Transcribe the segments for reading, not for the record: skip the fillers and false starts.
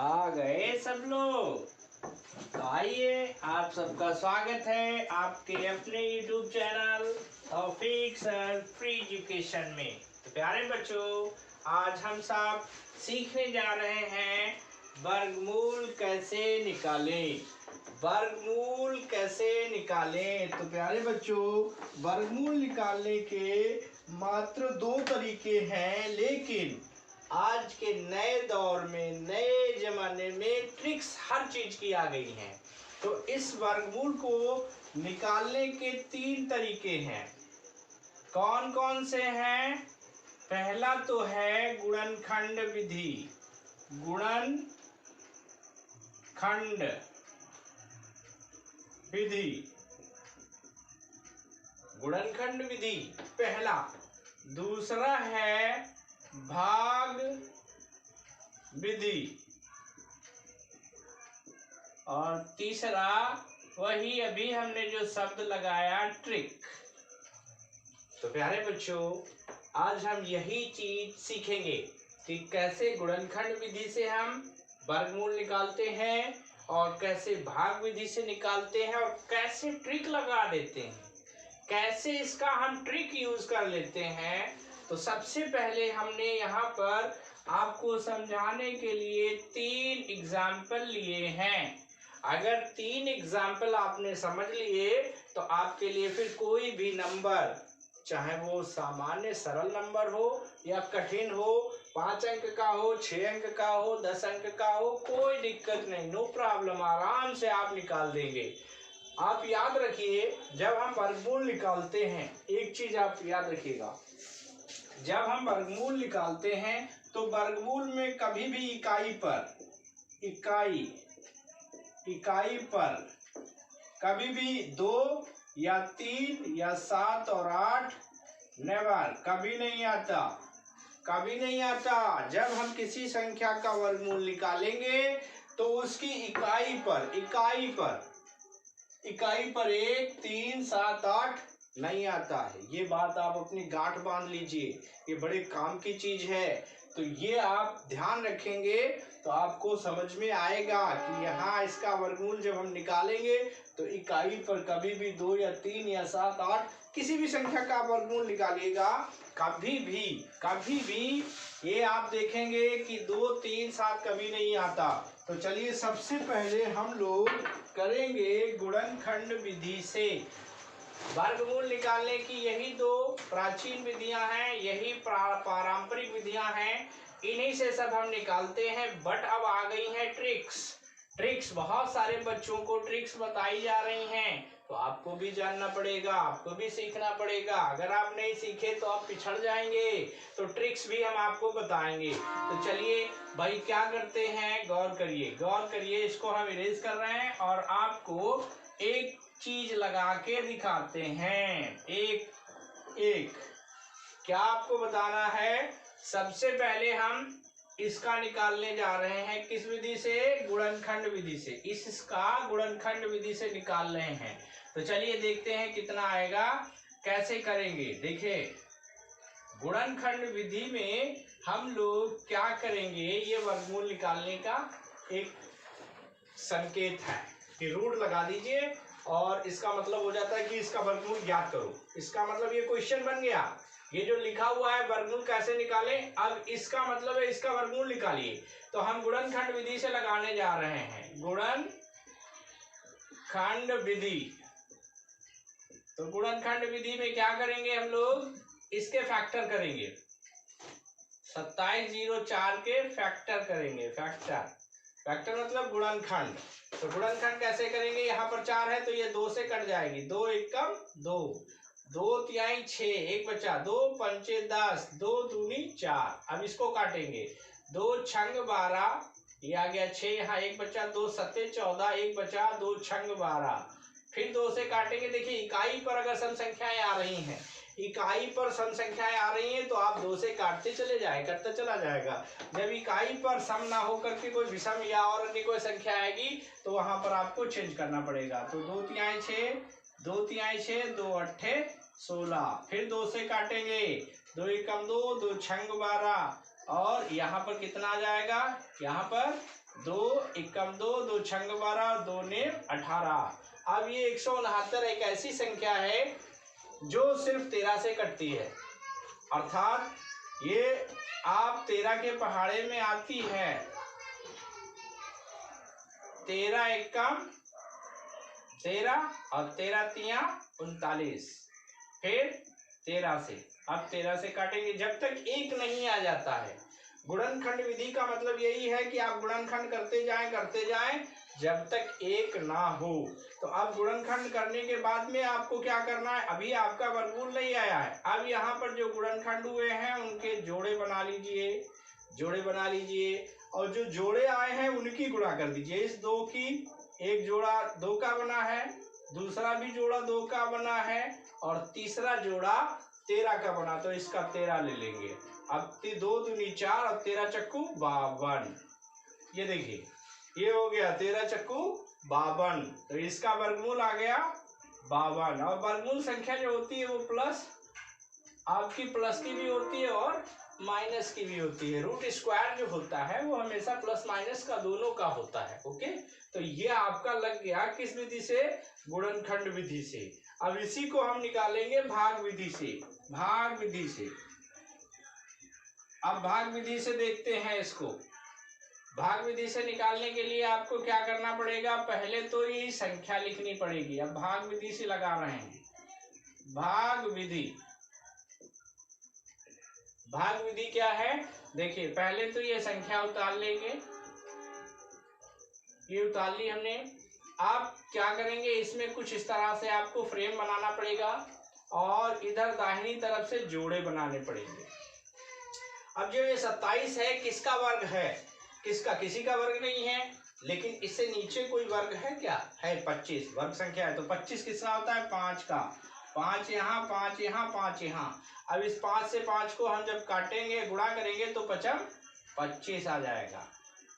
आ गए सब लोग। तो आइए, आप सबका स्वागत है आपके अपने YouTube चैनल तौफीक सर फ्री एजुकेशन में। तो प्यारे बच्चों, आज हम सब सीखने जा रहे हैं वर्गमूल कैसे निकालें। वर्गमूल कैसे निकालें। तो प्यारे बच्चों, वर्गमूल निकालने के मात्र दो तरीके हैं, लेकिन आज के नए दौर में, नए जमाने में ट्रिक्स हर चीज की आ गई हैं। तो इस वर्गमूल को निकालने के तीन तरीके हैं। कौन कौन से हैं? पहला तो है गुणनखंड विधि। गुणनखंड विधि, गुणनखंड विधि पहला। दूसरा है भाग विधि, और तीसरा वही अभी हमने जो शब्द लगाया, ट्रिक। तो प्यारे बच्चों, आज हम यही चीज सीखेंगे कि कैसे गुणनखंड विधि से हम वर्गमूल निकालते हैं और कैसे भाग विधि से निकालते हैं और कैसे ट्रिक लगा देते हैं, कैसे इसका हम ट्रिक यूज कर लेते हैं। तो सबसे पहले हमने यहाँ पर आपको समझाने के लिए 3 एग्जाम्पल लिए हैं। अगर 3 एग्जाम्पल आपने समझ लिए तो आपके लिए फिर कोई भी नंबर, चाहे वो सामान्य सरल नंबर हो या कठिन हो, 5 अंक का हो, 6 अंक का हो, 10 अंक का हो, कोई दिक्कत नहीं, नो प्रॉब्लम, आराम से आप निकाल देंगे। आप याद रखिए, जब हम वर्गमूल निकालते हैं, एक चीज आप याद रखिएगा, जब हम वर्गमूल निकालते हैं तो वर्गमूल में कभी भी इकाई पर कभी भी 2 या 3 या 7 और 8 नेवर, कभी नहीं आता। जब हम किसी संख्या का वर्गमूल निकालेंगे तो उसकी इकाई पर 1, 3, 7, 8 नहीं आता है। ये बात आप अपनी गांठ बांध लीजिए, ये बड़े काम की चीज है। तो ये आप ध्यान रखेंगे तो आपको समझ में आएगा कि यहाँ इसका वर्गमूल जब हम निकालेंगे तो इकाई पर कभी भी 2 या 3 या 7, 8 किसी भी संख्या का वर्गमूल निकालिएगा, कभी भी ये आप देखेंगे कि 2, 3, 7 कभी नहीं आता। तो चलिए, सबसे पहले हम लोग करेंगे गुणनखंड विधि से वर्गमूल निकालने की। यही 2 प्राचीन विधियां हैं, यही पारंपरिक विधियां हैं, इन्हीं से सब हम निकालते हैं। बट अब आ गई हैं ट्रिक्स। बहुत सारे बच्चों को ट्रिक्स बताई जा रही हैं, तो आपको भी जानना पड़ेगा, आपको भी सीखना पड़ेगा। अगर आप नहीं सीखे तो आप पिछड़ जाएंगे। तो ट्रिक्स भी हम आपको बताएंगे। तो चलिए भाई, क्या करते हैं, गौर करिए। इसको हम इरेज कर रहे हैं और आपको एक चीज लगा के दिखाते हैं। एक क्या आपको बताना है? सबसे पहले हम इसका निकालने जा रहे हैं, किस विधि से? गुणनखंड विधि से। इसका गुणनखंड विधि से निकाल रहे हैं। तो चलिए देखते हैं कितना आएगा, कैसे करेंगे। देखिए, गुणनखंड विधि में हम लोग क्या करेंगे, ये वर्गमूल निकालने का एक संकेत है कि रूट लगा दीजिए और इसका मतलब हो जाता है कि इसका वर्गमूल ज्ञात करो। इसका मतलब ये क्वेश्चन बन गया। ये जो लिखा हुआ है वर्गमूल कैसे निकालें, अब इसका मतलब है इसका वर्गमूल निकालिए। तो हम गुणनखंड विधि से लगाने जा रहे हैं, गुणनखंड विधि। तो गुणनखंड विधि में क्या करेंगे हम लोग, इसके फैक्टर करेंगे। 2704 के फैक्टर करेंगे। फैक्टर मतलब गुणनखंड। तो गुणनखंड कैसे करेंगे, यहाँ पर 4 है तो ये 2 से कट जाएगी। 2 एकम 2, 2 तिहाई 6, 1 बचा, 2 पंचे 10, 2 दूनी 4। अब इसको काटेंगे, 2 छंग 12, ये आ गया 6, यहाँ 1 बचा, 2 सत्ते 14, 1 बचा, 2 छंग 12। फिर 2 से काटेंगे। देखिए, इकाई पर अगर सम संख्याएं आ रही हैं, तो आप 2 से काटते चले जाए, करता चला जाएगा। जब इकाई पर सम ना हो करके कोई विषम या और अन्य कोई संख्या आएगी तो वहां पर आपको चेंज करना पड़ेगा। तो 2 तिहाई 6, 2 तिहाई 6, 2 अट्ठे 16। फिर 2 से काटेंगे, 2 एकम 2, 2 छंग 12, और यहाँ पर कितना आ जाएगा, यहाँ पर 2 एकम 2, 2 छंग 12, 2 ने 18। अब ये 169 एक ऐसी संख्या है जो सिर्फ 13 से कटती है, अर्थात ये आप 13 के पहाड़े में आती है। 13 एकम 13 और 13 तिया 39, फिर 13 से, अब 13 से काटेंगे जब तक एक नहीं आ जाता है। गुणनखंड विधि का मतलब यही है कि आप गुणनखंड करते जाएं जब तक एक ना हो। तो अब गुणनखंड करने के बाद में आपको क्या करना है, अभी आपका वर्गमूल नहीं आया है, अब यहाँ पर जो गुणनखंड हुए हैं उनके जोड़े बना लीजिए, और जो जोड़े आए हैं उनकी गुणा कर दीजिए। इस 2 की एक जोड़ा 2 का बना है, दूसरा भी जोड़ा 2 का बना है, और तीसरा जोड़ा 13 का बना, तो इसका 13 ले लेंगे। अब 2 दूनी 4 और 13 चक्कू 52। ये देखिए ये हो गया 13 चक्कू 52, तो इसका वर्गमूल आ गया 52। और वर्गमूल संख्या जो होती है वो प्लस आपकी प्लस की भी होती है और माइनस की भी होती है। रूट स्क्वायर जो होता है वो हमेशा प्लस माइनस का दोनों का होता है। ओके, तो ये आपका लग गया किस विधि से, गुणनखंड विधि से। अब इसी को हम निकालेंगे भाग विधि से। अब भाग विधि से देखते हैं इसको। भाग विधि से निकालने के लिए आपको क्या करना पड़ेगा, पहले तो ये संख्या लिखनी पड़ेगी। अब भाग विधि से लगा रहे हैं, भाग विधि क्या है, देखिए पहले तो ये संख्या उतार लेंगे, ये उतार ली हमने। आप क्या करेंगे, इसमें कुछ इस तरह से आपको फ्रेम बनाना पड़ेगा और इधर दाहिनी तरफ से जोड़े बनाने पड़ेंगे। अब जो ये 27 है किसका वर्ग है, किसी का वर्ग नहीं है, लेकिन इससे नीचे कोई वर्ग है क्या, है 25 वर्ग संख्या है। तो 25 किसका होता है, 5 का। 5 यहाँ 5 यहाँ 5 यहाँ। अब इस 5 से 5 को हम जब काटेंगे गुणा करेंगे तो 25 आ जाएगा।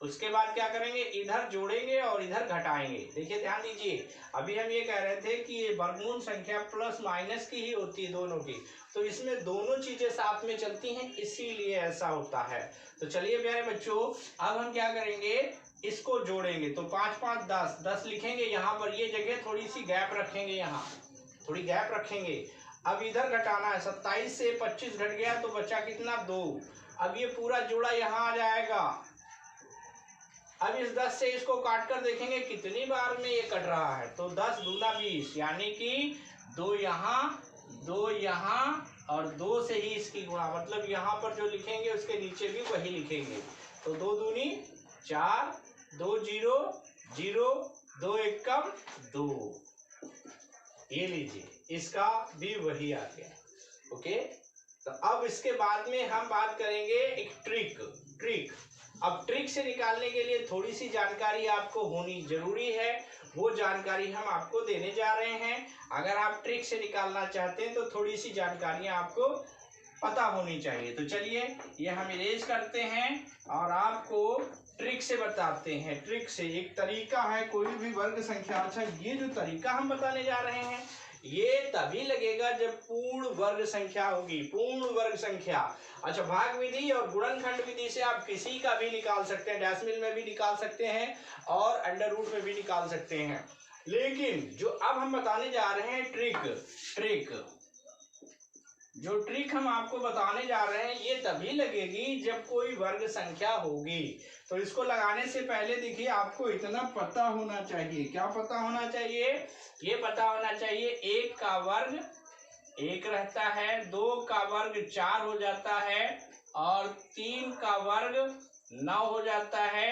उसके बाद क्या करेंगे, इधर जोड़ेंगे और इधर घटाएंगे। देखिए ध्यान दीजिए, अभी हम ये कह रहे थे कि ये वर्गमूल संख्या प्लस माइनस की ही होती है दोनों की, तो इसमें दोनों चीजें साथ में चलती हैं, इसीलिए ऐसा होता है। तो चलिए प्यारे बच्चों, अब हम क्या करेंगे, इसको जोड़ेंगे। तो 5 5 10 लिखेंगे, यहाँ पर ये जगह थोड़ी सी गैप रखेंगे, यहाँ थोड़ी गैप रखेंगे। अब इधर घटाना है, 27 से 25 घट गया तो बचा कितना, 2। अब ये पूरा जोड़ा यहाँ आ जाएगा। अब इस 10 से इसको काट कर देखेंगे कितनी बार में ये कट रहा है, तो 10 दूना 20, यानी कि 2 यहाँ और 2 से ही इसकी गुणा, मतलब यहाँ पर जो लिखेंगे उसके नीचे भी वही लिखेंगे। तो 2 दूनी 4, 2 0 0, 2 एकम 2, ये लीजिए इसका भी वही आ गया। ओके, तो अब इसके बाद में हम बात करेंगे एक ट्रिक। अब ट्रिक से निकालने के लिए थोड़ी सी जानकारी आपको होनी जरूरी है, वो जानकारी हम आपको देने जा रहे हैं। अगर आप ट्रिक से निकालना चाहते हैं तो थोड़ी सी जानकारियां आपको पता होनी चाहिए। तो चलिए ये हम इरेज करते हैं और आपको ट्रिक से बताते हैं। ट्रिक से एक तरीका है, कोई भी वर्ग संख्या, अच्छा ये जो तरीका हम बताने जा रहे हैं ये तभी लगेगा जब पूर्ण वर्ग संख्या होगी, पूर्ण वर्ग संख्या। अच्छा, भाग विधि और गुणनखंड विधि से आप किसी का भी निकाल सकते हैं, डेसिमल में भी निकाल सकते हैं और अंडर रूट में भी निकाल सकते हैं। लेकिन जो अब हम बताने जा रहे हैं जो ट्रिक हम आपको बताने जा रहे हैं ये तभी लगेगी जब कोई वर्ग संख्या होगी। तो इसको लगाने से पहले देखिए आपको इतना पता होना चाहिए, क्या पता होना चाहिए, ये पता होना चाहिए 1 का वर्ग 1 रहता है, 2 का वर्ग 4 हो जाता है, और 3 का वर्ग 9 हो जाता है,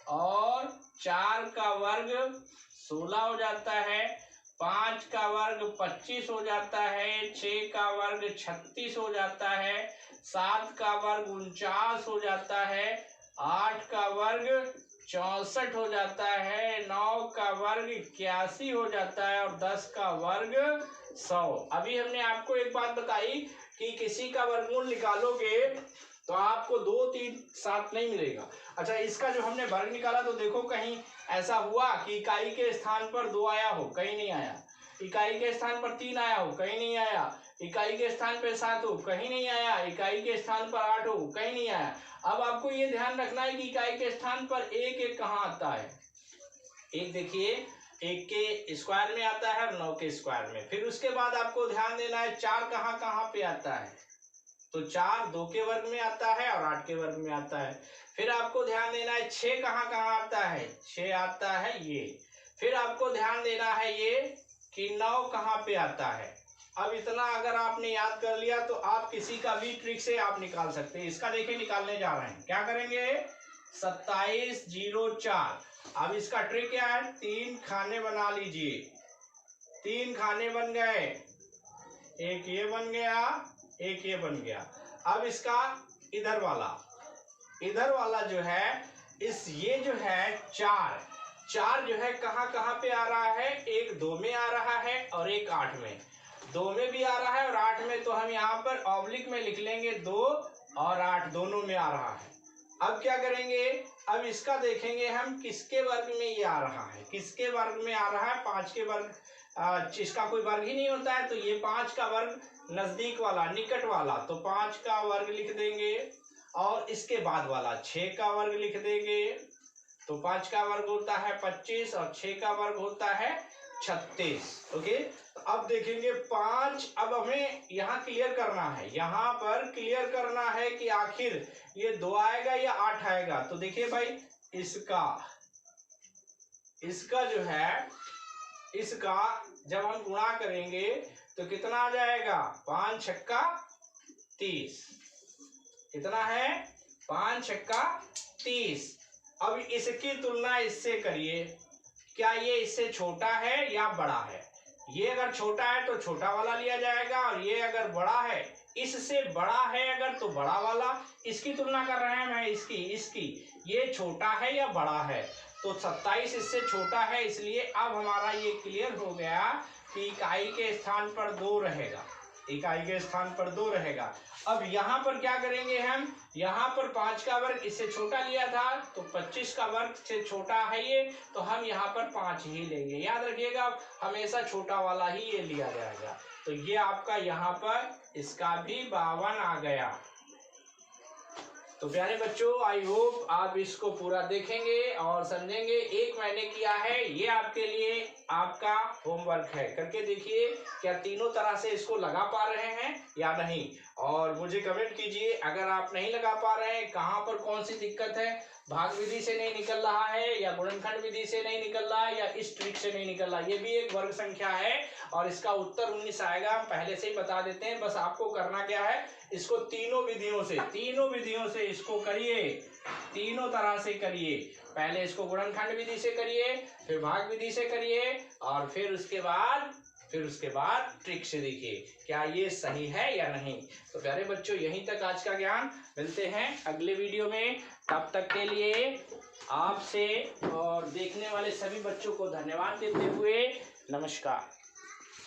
और 4 का वर्ग 16 हो जाता है, 5 का वर्ग 25 हो जाता है, 6 का वर्ग 36 हो जाता है, 7 का वर्ग 49 हो जाता है, 8 का वर्ग 64 हो जाता है, 9 का वर्ग 81 हो जाता है, और 10 का वर्ग 100। अभी हमने आपको एक बात बताई कि किसी का वर्गमूल निकालोगे तो आपको 2 3 7 नहीं मिलेगा। अच्छा, इसका जो हमने वर्ग निकाला तो देखो कहीं ऐसा हुआ कि इकाई के स्थान पर 2 आया हो, कहीं नहीं आया। इकाई के स्थान पर 3 आया हो, कहीं नहीं आया। इकाई के स्थान पे 7 हो, कहीं नहीं आया। इकाई के स्थान पर 8 हो, कहीं नहीं आया। अब आपको ये ध्यान रखना है कि इकाई के स्थान पर 1 कहाँ आता है। 1 देखिए 1 के स्क्वायर में आता है और 9 के स्क्वायर में। फिर उसके बाद आपको ध्यान देना है 4 कहाँ कहाँ पे आता है। तो 4 2 के वर्ग में आता है और 8 के वर्ग में आता है। फिर आपको ध्यान देना है 6 कहाँ कहाँ आता है। 6 आता है ये। फिर आपको ध्यान देना है ये कि 9 कहाँ पे आता है। अब इतना अगर आपने याद कर लिया तो आप किसी का भी ट्रिक से आप निकाल सकते हैं। इसका देखिए निकालने जा रहे हैं, क्या करेंगे 2704। अब इसका ट्रिक क्या है, 3 खाने बना लीजिए। 3 खाने बन गए, एक ये बन गया, एक ये बन गया। अब इसका इधर वाला जो है ये जो है 4 जो है कहाँ कहाँ पे आ रहा है। एक 2 में आ रहा है और एक 8 में। 2 में भी आ रहा है और 8 में, तो हम यहाँ पर ऑब्लिक में लिख लेंगे 2 और 8 दोनों में आ रहा है। अब क्या करेंगे, अब इसका देखेंगे हम किसके वर्ग में ये आ रहा है। किसके वर्ग में आ रहा है, 5 के वर्ग। इसका कोई वर्ग ही नहीं होता है, तो ये 5 का वर्ग नजदीक वाला, निकट वाला, तो 5 का वर्ग लिख देंगे। और इसके बाद वाला 6 का वर्ग लिख देंगे। तो 5 का वर्ग होता है 25 और 6 का वर्ग होता है 36। ओके, तो अब देखेंगे 5। अब हमें यहाँ क्लियर करना है, यहाँ पर क्लियर करना है कि आखिर ये 2 आएगा या 8 आएगा। तो देखिए भाई इसका जो है, इसका जब हम गुणा करेंगे तो कितना आ जाएगा, 5 छक्का 30। कितना है, 5 छक्का 30। अब इसकी तुलना इससे करिए, क्या ये इससे छोटा है या बड़ा है। ये अगर छोटा है तो छोटा वाला लिया जाएगा, और ये अगर बड़ा है, इससे बड़ा है अगर, तो बड़ा वाला। इसकी तुलना कर रहे हैं मैं, इसकी ये छोटा है या बड़ा है। तो 27 इससे छोटा है, इसलिए अब हमारा ये क्लियर हो गया कि इकाई के स्थान पर 2 रहेगा। इकाई के स्थान पर 2 रहेगा। अब यहाँ पर क्या करेंगे हम, यहाँ पर 5 का वर्ग इससे छोटा लिया था, तो 25 का वर्ग से छोटा है ये, तो हम यहाँ पर 5 ही लेंगे। याद रखिएगा हमेशा छोटा वाला ही ये लिया जाएगा। तो ये आपका यहाँ पर इसका भी 52 आ गया। तो प्यारे बच्चों, आई होप आप इसको पूरा देखेंगे और समझेंगे। एक मैंने किया है, ये आपके लिए आपका होमवर्क है, करके देखिए क्या तीनों तरह से इसको लगा पा रहे हैं या नहीं। और मुझे कमेंट कीजिए अगर आप नहीं लगा पा रहे हैं, कहाँ पर कौन सी दिक्कत है, भाग विधि से नहीं निकल रहा है या गुणनखंड विधि से नहीं निकल रहा है या इस ट्रिक से नहीं निकल रहा। ये भी एक वर्ग संख्या है और इसका उत्तर 19 आएगा, हम पहले से ही बता देते हैं। बस आपको करना क्या है, इसको तीनों विधियों से इसको करिए, तीनों तरह से करिए। पहले इसको गुणनखंड विधि से करिए, फिर भाग विधि से करिए, और फिर उसके बाद ट्रिक से देखिए क्या ये सही है या नहीं। तो प्यारे बच्चों, यहीं तक आज का ज्ञान। मिलते हैं अगले वीडियो में, तब तक के लिए आपसे और देखने वाले सभी बच्चों को धन्यवाद देते हुए नमस्कार।